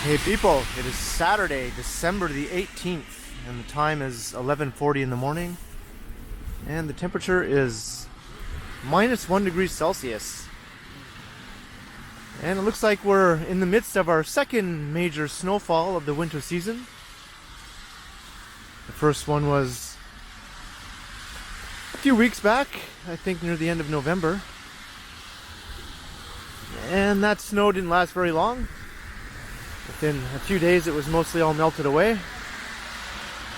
Hey people, it is Saturday, December the 18th, and the time is 11:40 in the morning, and the temperature is -1 degree Celsius. And it looks like we're in the midst of our second major snowfall of the winter season. The first one was a few weeks back, I think near the end of November. And that snow didn't last very long. Within a few days it was mostly all melted away.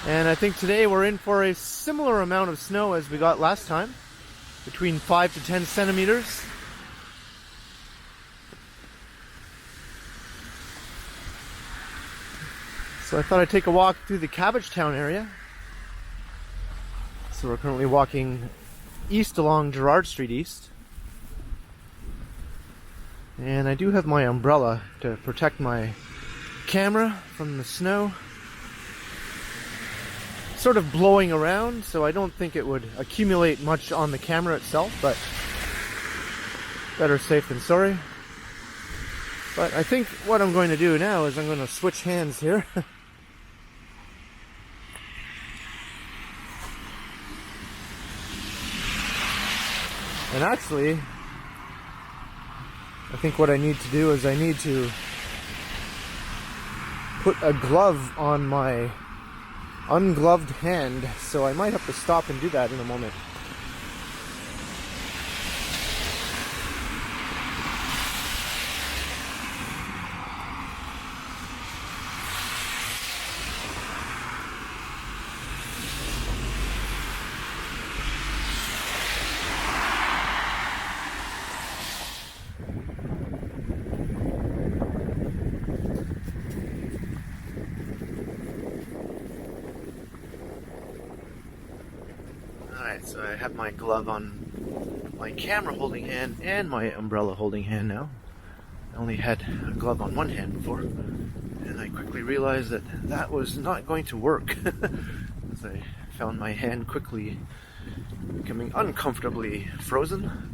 And I think today we're in for a similar amount of snow as we got last time, between 5 to 10 centimeters. So I thought I'd take a walk through the Cabbagetown area. So we're currently walking east along Gerrard Street East. And I do have my umbrella to protect my camera from the snow. Sort of blowing around, so I don't think it would accumulate much on the camera itself, but better safe than sorry. But I think what I'm going to do now is I'm going to switch hands here. And actually, I think what I need to do is I need to put a glove on my ungloved hand, so I might have to stop and do that in a moment. Alright, so I have my glove on my camera holding hand and my umbrella holding hand now. I only had a glove on one hand before, and I quickly realized that that was not going to work as I found my hand quickly becoming uncomfortably frozen.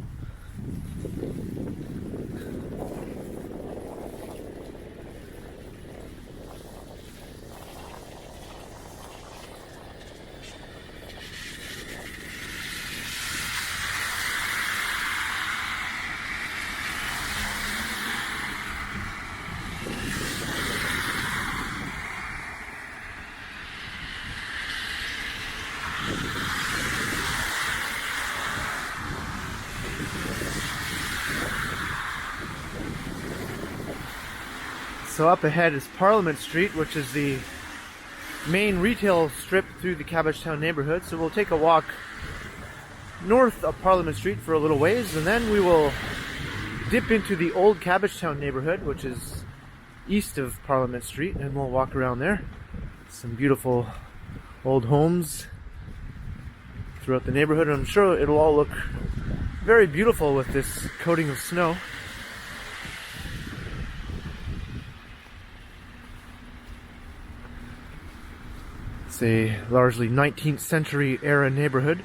So up ahead is Parliament Street, which is the main retail strip through the Cabbagetown neighborhood. So we'll take a walk north of Parliament Street for a little ways, and then we will dip into the old Cabbagetown neighborhood, which is east of Parliament Street, and we'll walk around there. Some beautiful old homes throughout the neighborhood. I'm sure it'll all look very beautiful with this coating of snow. It's a largely 19th century era neighborhood.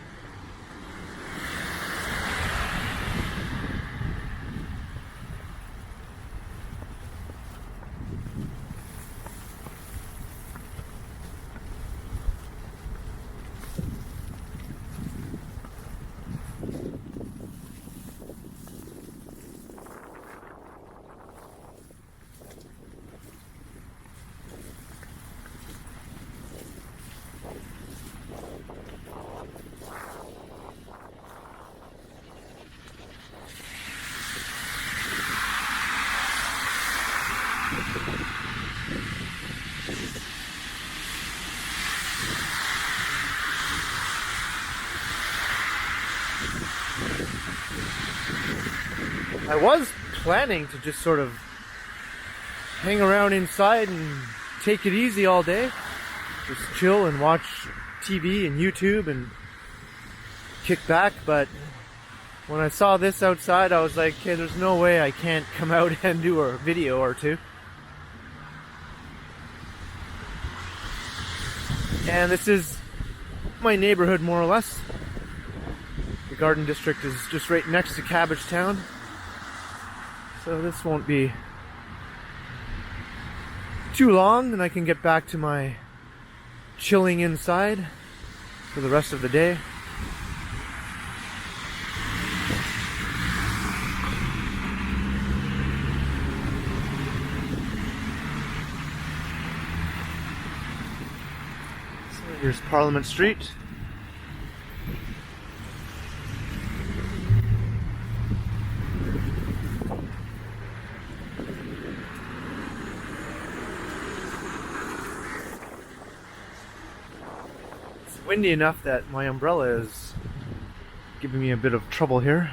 I was planning to just sort of hang around inside and take it easy all day. Just chill and watch TV and YouTube and kick back, but when I saw this outside, I was like, okay, there's no way I can't come out and do a video or two. And this is my neighborhood, more or less. The Garden District is just right next to Cabbagetown. So this won't be too long, then I can get back to my chilling inside for the rest of the day. So here's Parliament Street. Windy enough that my umbrella is giving me a bit of trouble here.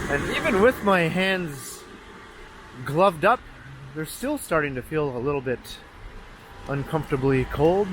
And even with my hands gloved up, they're still starting to feel a little bit uncomfortably cold.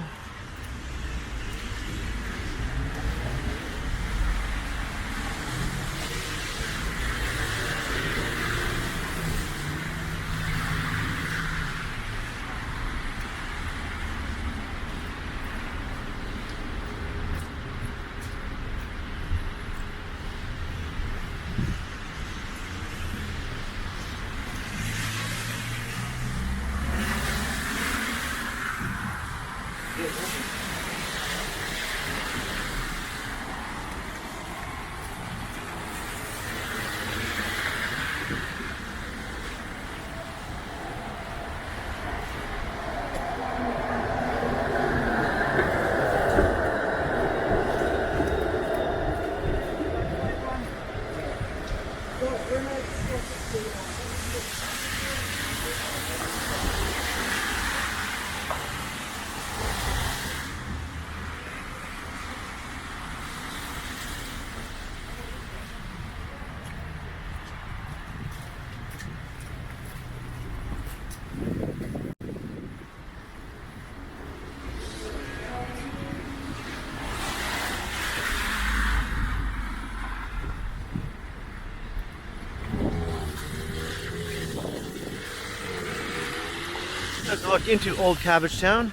Let's look into Old Cabbagetown.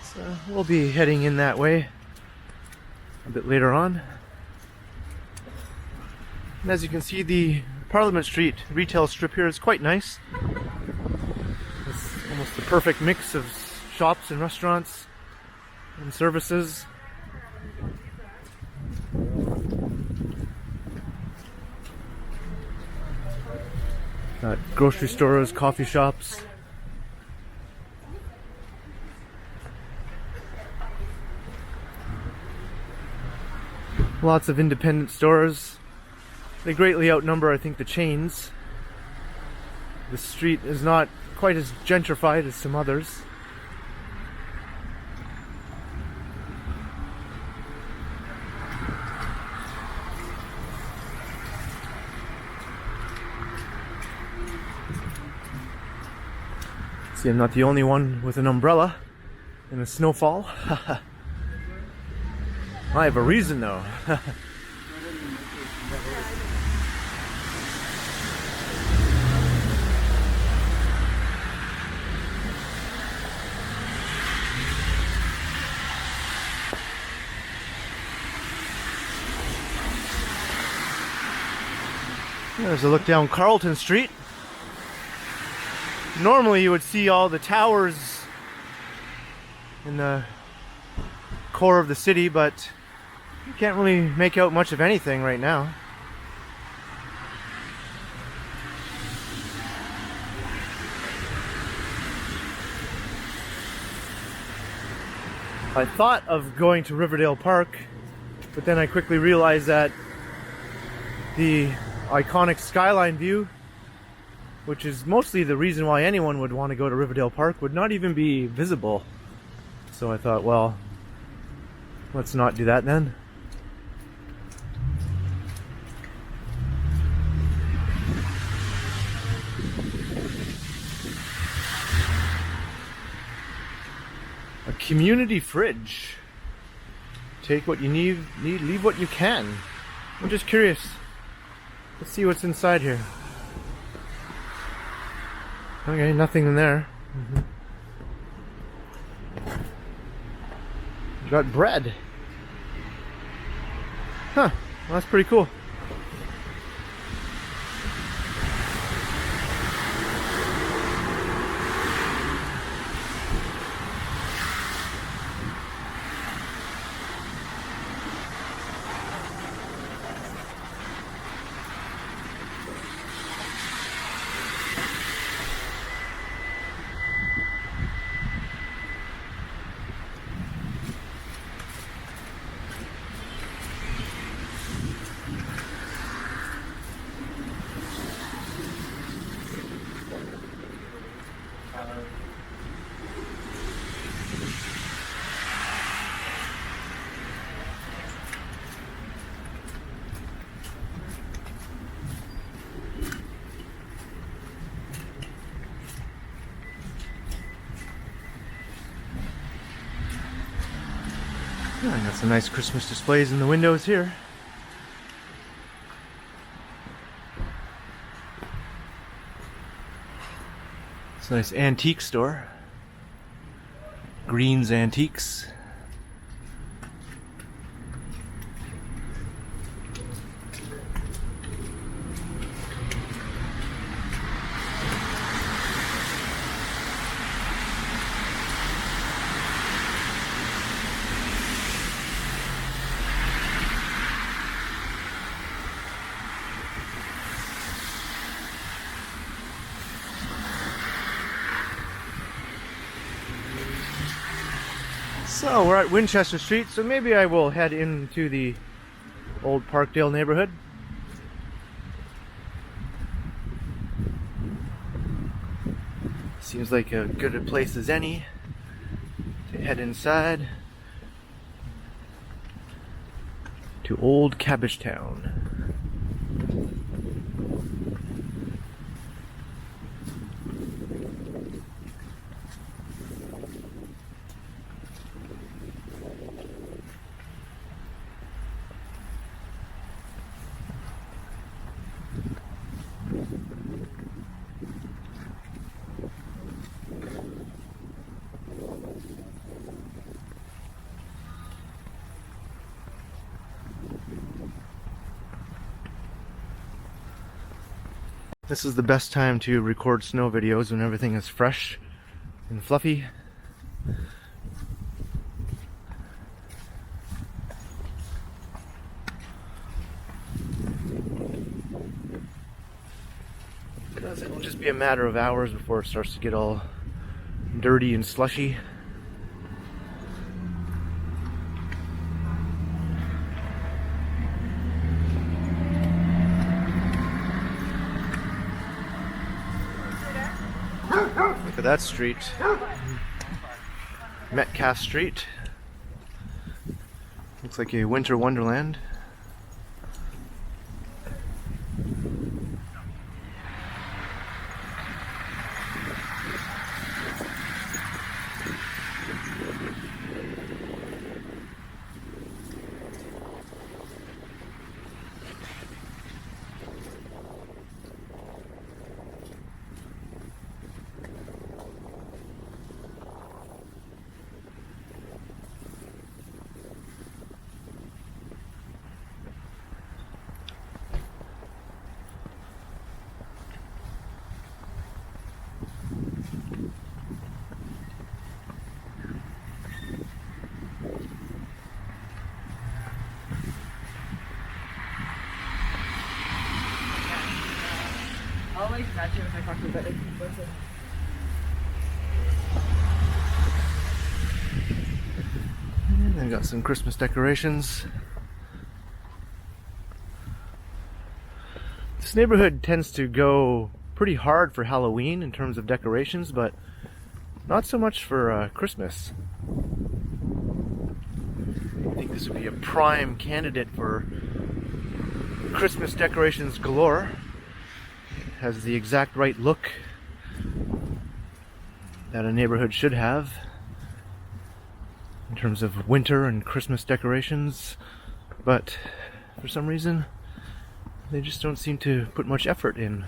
So we'll be heading in that way a bit later on. And as you can see, the Parliament Street retail strip here is quite nice. It's almost the perfect mix of shops and restaurants and services. Got grocery stores, coffee shops. Lots of independent stores. They greatly outnumber, I think, the chains. The street is not quite as gentrified as some others. See, I'm not the only one with an umbrella in a snowfall. I have a reason though. There's a look down Carlton Street. Normally you would see all the towers in the core of the city, but you can't really make out much of anything right now. I thought of going to Riverdale Park, but then I quickly realized that the iconic skyline view, which is mostly the reason why anyone would want to go to Riverdale Park, would not even be visible. So I thought, well, let's not do that then. A community fridge. Take what you need, leave what you can. I'm just curious. Let's see what's inside here. Okay, nothing in there. Got bread. Huh, well, that's pretty cool. I got some nice Christmas displays in the windows here. It's a nice antique store. Green's Antiques. So we're at Winchester Street, so maybe I will head into the old Parkdale neighborhood. Seems like a good a place as any to head inside to old Cabbagetown. This is the best time to record snow videos when everything is fresh and fluffy. Because it will just be a matter of hours before it starts to get all dirty and slushy. Look at that street. Metcalf Street. Looks like a winter wonderland. And then got some Christmas decorations. This neighborhood tends to go pretty hard for Halloween in terms of decorations, but not so much for Christmas. I think this would be a prime candidate for Christmas decorations galore. Has the exact right look that a neighborhood should have. in terms of winter and Christmas decorations, but for some reason they just don't seem to put much effort in.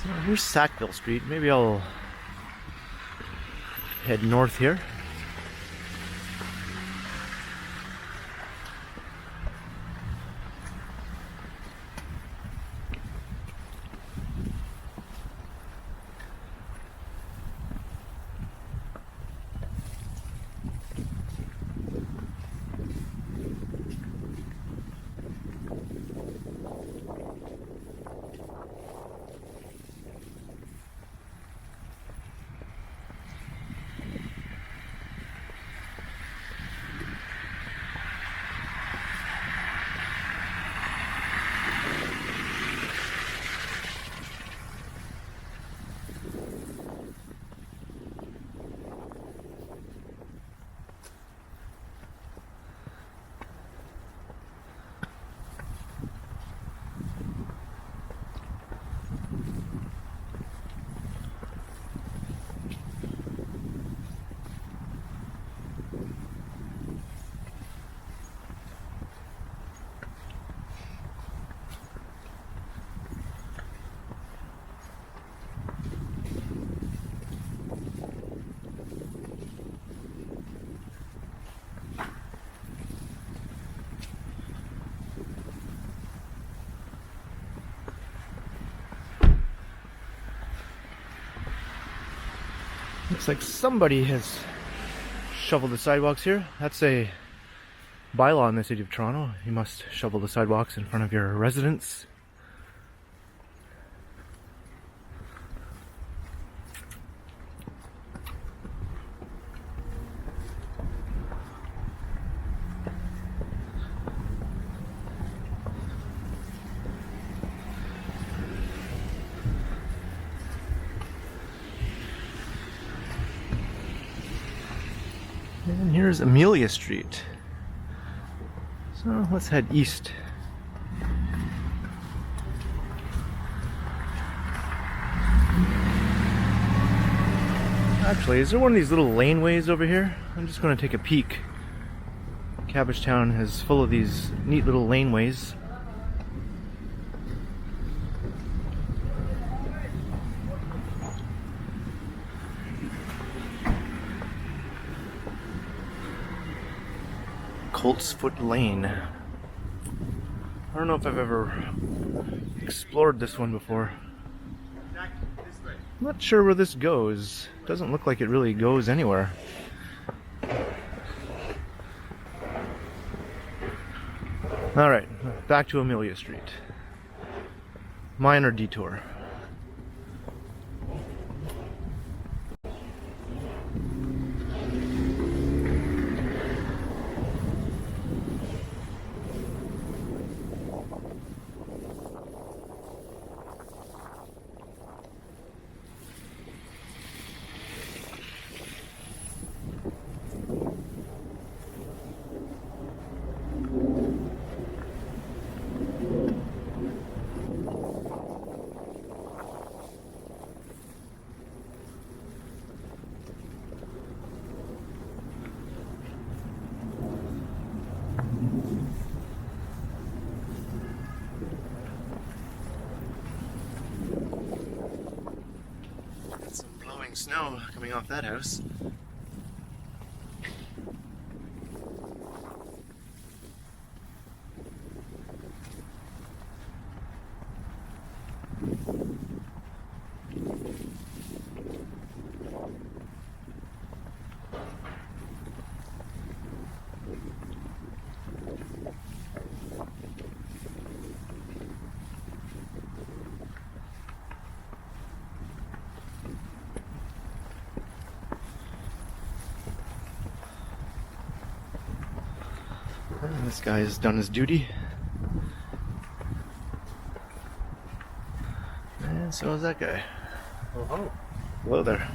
So here's Sackville Street. Maybe I'll head north here. Looks like somebody has shoveled the sidewalks here. That's a bylaw in the city of Toronto. You must shovel the sidewalks in front of your residence. And here's Amelia Street. So let's head east. Actually, is there one of these little laneways over here? I'm just going to take a peek. Cabbagetown is full of these neat little laneways. Coltsfoot Lane. I don't know if I've ever explored this one before. I'm not sure where this goes. Doesn't look like it really goes anywhere. Alright, back to Amelia Street. Minor detour. Snow coming off that house. And this guy has done his duty. And so is that guy. Oh, hello there.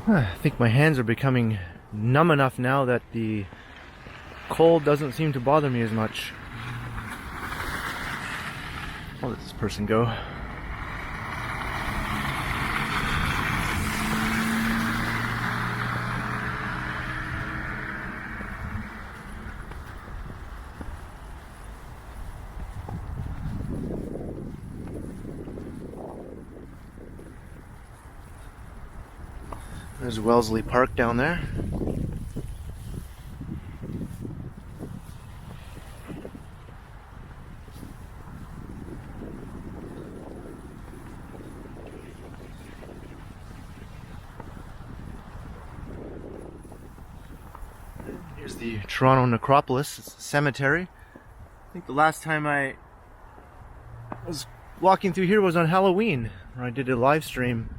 I think my hands are becoming numb enough now that the cold doesn't seem to bother me as much. I'll let this person go. There's Wellesley Park down there. Here's the Toronto Necropolis. It's a cemetery. I think the last time I was walking through here was on Halloween, where I did a live stream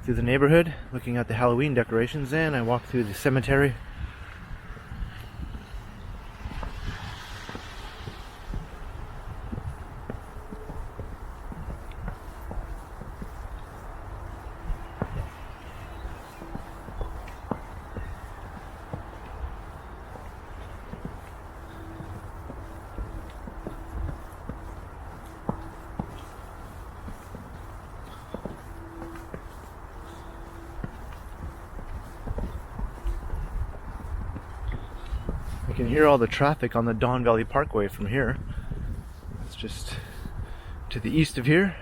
through the neighborhood looking at the Halloween decorations, and I walked through the cemetery. You can hear all the traffic on the Don Valley Parkway from here. It's just to the east of here.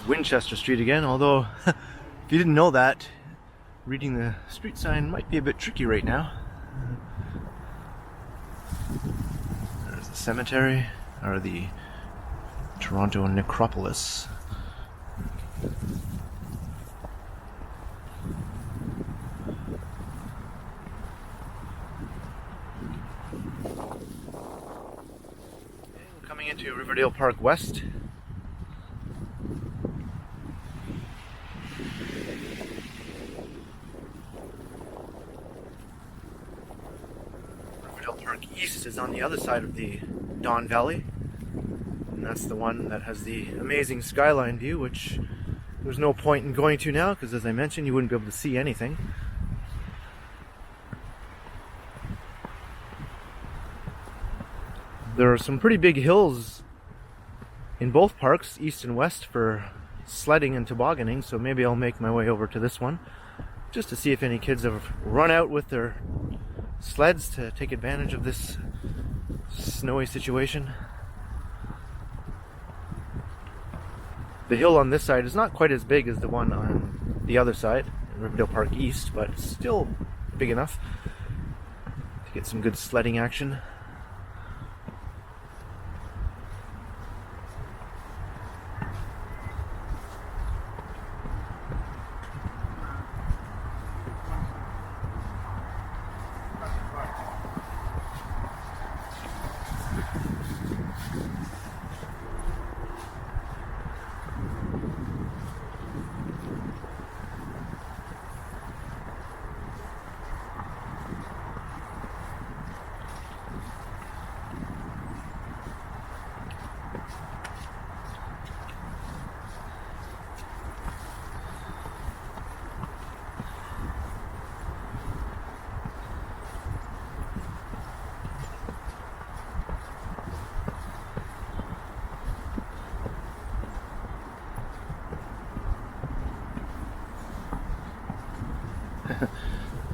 Winchester Street again, although if you didn't know that, reading the street sign might be a bit tricky right now. There's the cemetery, or the Toronto Necropolis. We're coming into Riverdale Park West. East is on the other side of the Don Valley, and that's the one that has the amazing skyline view, which there's no point in going to now because, as I mentioned, you wouldn't be able to see anything. There are some pretty big hills in both parks, east and west, for sledding and tobogganing, so maybe I'll make my way over to this one just to see if any kids have run out with their sleds to take advantage of this snowy situation. The hill on this side is not quite as big as the one on the other side, Riverdale Park East, but still big enough to get some good sledding action.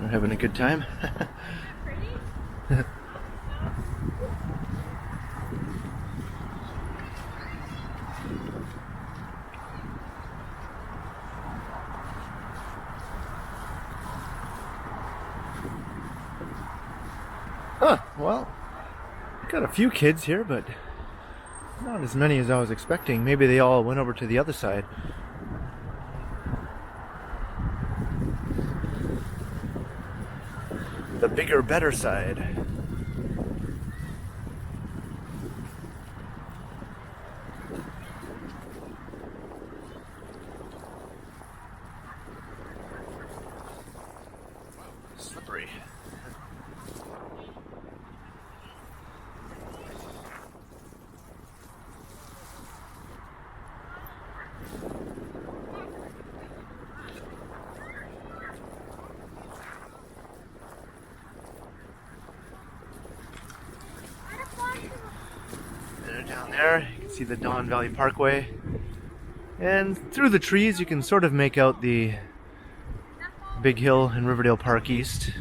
We're having a good time. Huh, well, got a few kids here, but not as many as I was expecting. Maybe they all went over to the other side. The bigger, better side. Slippery. Down there, you can see the Don Valley Parkway, and through the trees you can sort of make out the big hill in Riverdale Park East.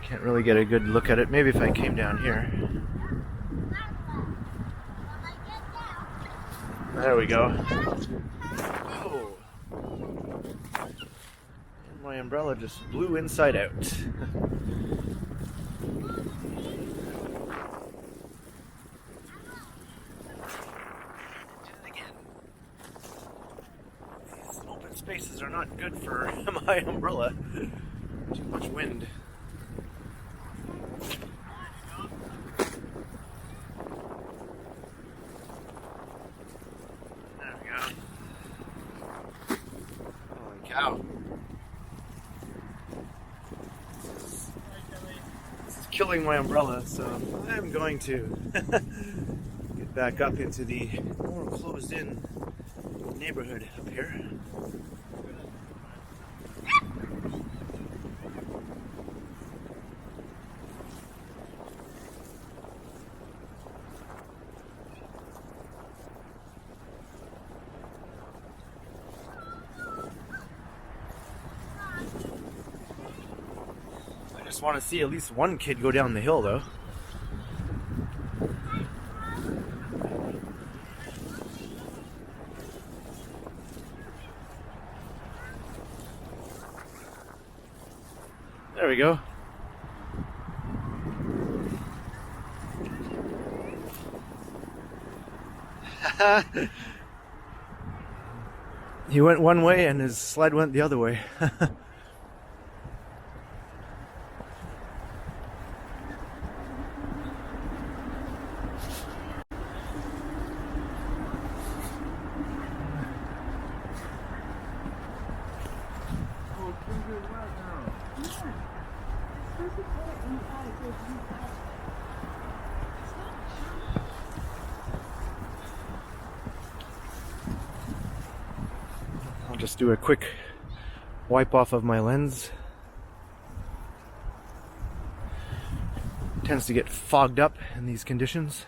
Can't really get a good look at it. Maybe if I came down here. There we go. Oh. And my umbrella just blew inside out. Spaces are not good for my umbrella. Too much wind. There we go. Holy cow. This is killing my umbrella, so I'm going to get back up into the more closed-in neighborhood up here. I just want to see at least one kid go down the hill, though. There we go. He went one way and his sled went the other way. I'll just do a quick wipe off of my lens. It tends to get fogged up in these conditions.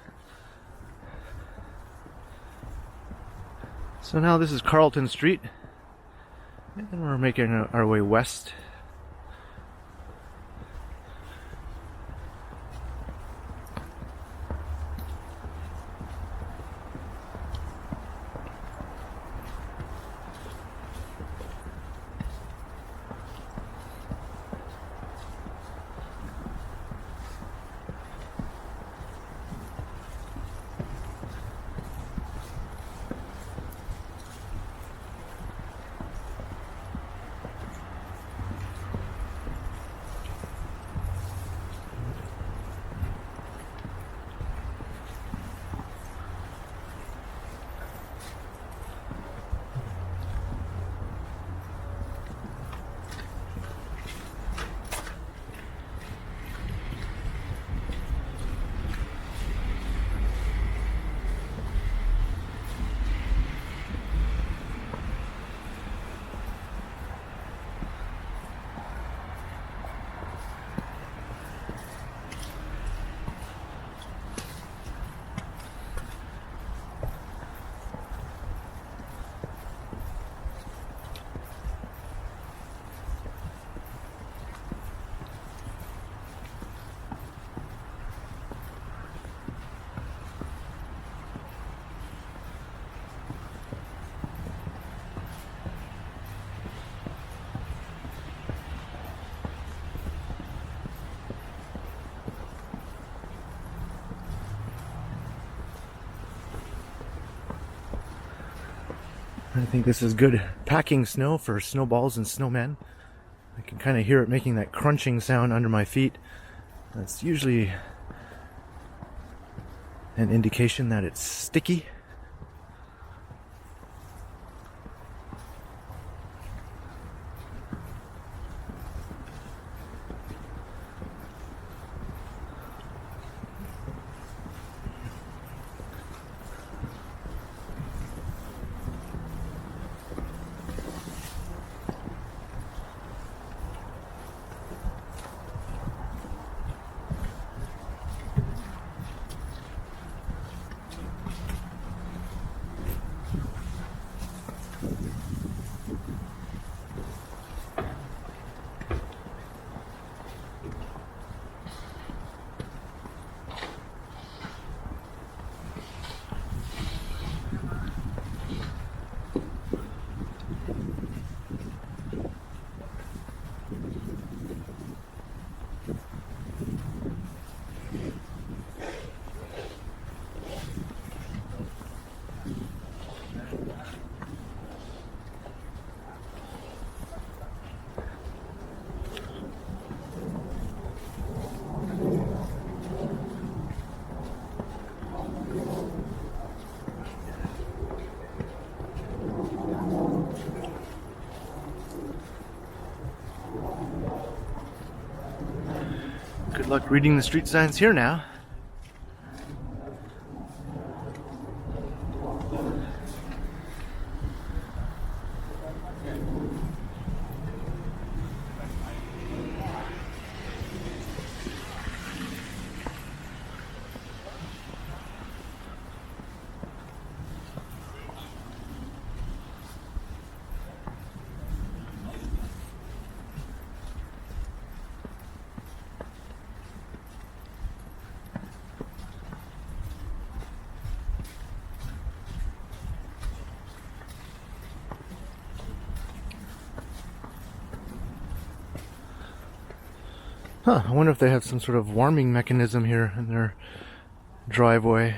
So now this is Carlton Street, and we're making our way west. I think this is good packing snow for snowballs and snowmen. I can kind of hear it making that crunching sound under my feet. That's usually an indication that it's sticky. Good luck reading the street signs here now. Huh, I wonder if they have some sort of warming mechanism here in their driveway.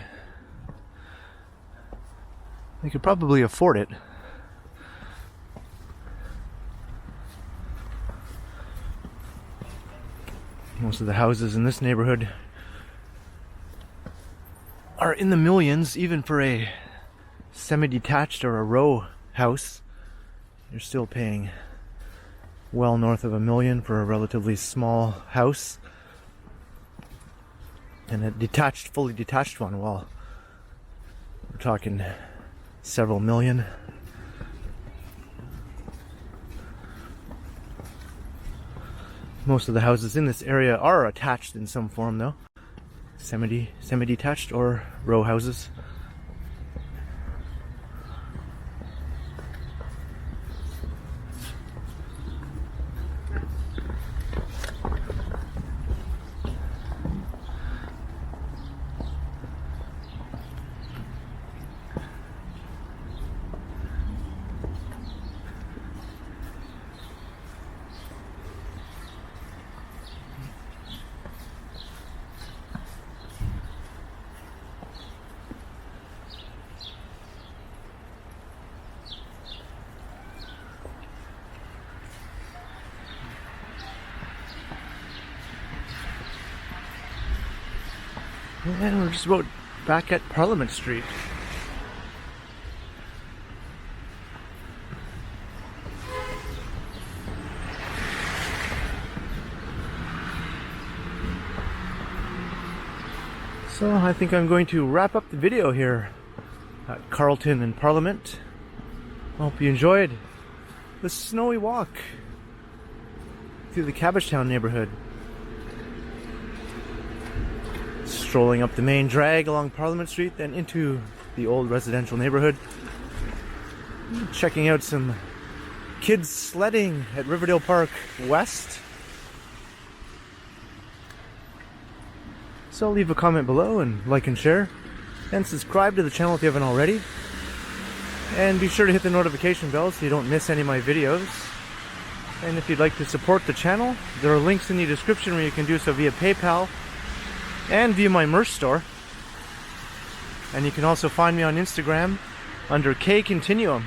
They could probably afford it. Most of the houses in this neighborhood are in the millions, even for a semi-detached or a row house. You're still paying well north of $1 million for a relatively small house, and a detached, fully detached one, well, we're talking several million. Most of the houses in this area are attached in some form, though, semi-detached or row houses. And we're just about back at Parliament Street. So I think I'm going to wrap up the video here at Carlton and Parliament. I hope you enjoyed the snowy walk through the Cabbagetown neighborhood. Strolling up the main drag along Parliament Street, then into the old residential neighborhood. Checking out some kids sledding at Riverdale Park West. So leave a comment below and like and share. And subscribe to the channel if you haven't already. And be sure to hit the notification bell so you don't miss any of my videos. And if you'd like to support the channel, there are links in the description where you can do so via PayPal and via my merch store. And you can also find me on Instagram under K Continuum.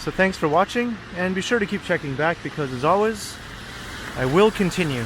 So thanks for watching, and be sure to keep checking back because, as always, I will continue.